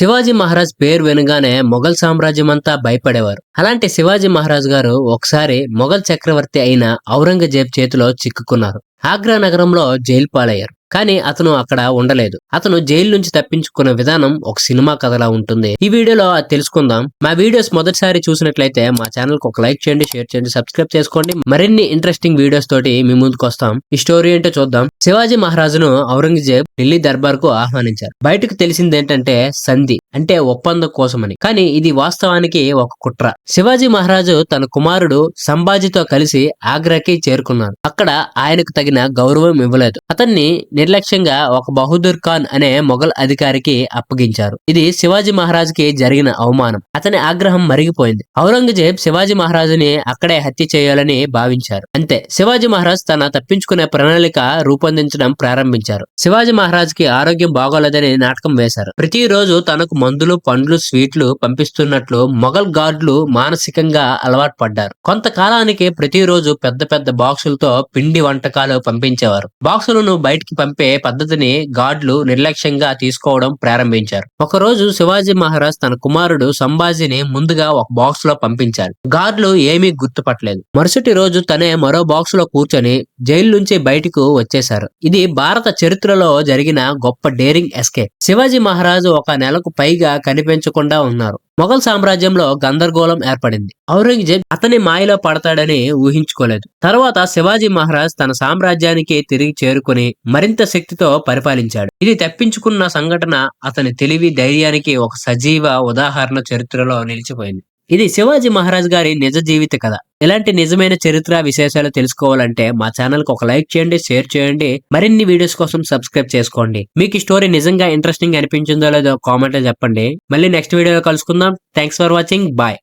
శివాజీ మహారాజ్ పేరు వినగానే మొఘల్ సామ్రాజ్యం అంతా భయపడేవారు. అలాంటి శివాజీ మహారాజ్ గారు ఒకసారి మొఘల్ చక్రవర్తి అయిన ఔరంగజేబ్ చేతిలో చిక్కుకున్నారు. ఆగ్రా నగరంలో జైలు పాలయ్యారు. కానీ అతను అక్కడ ఉండలేదు. అతను జైలు నుంచి తప్పించుకున్న విధానం ఒక సినిమా కథలా ఉంటుంది. ఈ వీడియోలో అది తెలుసుకుందాం. మా వీడియోస్ మొదటిసారి చూసినట్లయితే మా ఛానల్ కు ఒక లైక్ చేయండి, షేర్ చేయండి, సబ్స్క్రైబ్ చేసుకోండి. మరిన్ని ఇంట్రెస్టింగ్ వీడియోస్ తోటి మీ ముందుకు వస్తాం. ఈ స్టోరీ ఏంటో చూద్దాం. శివాజీ మహారాజును ఔరంగజేబ్ ఢిల్లీ దర్బార్ కు ఆహ్వానించారు. బయటకు తెలిసింది ఏంటంటే సంధి అంటే ఒప్పందం కోసమని. కానీ ఇది వాస్తవానికి ఒక కుట్ర. శివాజీ మహారాజు తన కుమారుడు సంభాజీతో కలిసి ఆగ్రాకి చేరుకున్నారు. అక్కడ ఆయనకు తగిన గౌరవం ఇవ్వలేదు. అతన్ని నిర్లక్ష్యంగా ఒక బహదూర్ ఖాన్ అనే మొఘల్ అధికారికి అప్పగించారు. ఇది శివాజీ మహారాజుకి జరిగిన అవమానం. అతని ఆగ్రహం మరిగిపోయింది. ఔరంగజేబ్ శివాజీ మహారాజుని అక్కడే హత్య చేయాలని భావించారు. అంతే, శివాజీ మహారాజ్ తన తప్పించుకునే ప్రణాళిక రూపొందించడం ప్రారంభించారు. శివాజీ మహారాజ్ కి ఆరోగ్యం బాగోలేదని నాటకం వేశారు. ప్రతిరోజు తనకు మందులు, పండ్లు, స్వీట్లు పంపిస్తున్నట్లు మొఘల్ గార్డులు మానసికంగా అలవాటు పడ్డారు. కొంతకాలానికి ప్రతిరోజు పెద్ద పెద్ద బాక్సులతో పిండి వంటకాలు పంపించేవారు. బాక్సులను బయటికి పంపే పద్ధతిని గార్డులు నిర్లక్ష్యంగా తీసుకోవడం ప్రారంభించారు. ఒకరోజు శివాజీ మహారాజ్ తన కుమారుడు సంభాజీని ముందుగా ఒక బాక్స్ లో పంపించారు. గార్డులు ఏమీ గుర్తుపట్టలేదు. మరుసటి రోజు తనే మరో బాక్స్ లో కూర్చొని జైలు నుంచి బయటకు వచ్చేశారు. ఇది భారత చరిత్రలో జరిగిన గొప్ప డేరింగ్ ఎస్కేప్. శివాజీ మహారాజు ఒక నెలకు పైగా కనిపించకుండా ఉన్నారు. మొఘల్ సామ్రాజ్యంలో గందరగోళం ఏర్పడింది. ఔరంగజేబ్ అతని మాయలో పడతాడని ఊహించుకోలేదు. తర్వాత శివాజీ మహారాజ్ తన సామ్రాజ్యానికి తిరిగి చేరుకుని మరింత శక్తితో పరిపాలించాడు. ఇది తప్పించుకున్న సంఘటన అతని తెలివి, ధైర్యానికి ఒక సజీవ ఉదాహరణ చరిత్రలో నిలిచిపోయింది. ఇది శివాజీ మహారాజ్ గారి నిజ జీవిత కథ. ఇలాంటి నిజమైన చరిత్ర విశేషాలు తెలుసుకోవాలంటే మా ఛానల్ కు ఒక లైక్ చేయండి, షేర్ చేయండి. మరిన్ని వీడియోస్ కోసం సబ్స్క్రైబ్ చేసుకోండి. మీకు ఈ స్టోరీ నిజంగా ఇంట్రెస్టింగ్ అనిపించిందో లేదో కామెంట్ లో చెప్పండి. మళ్ళీ నెక్స్ట్ వీడియోలో కలుసుకుందాం. Thanks for watching. బాయ్.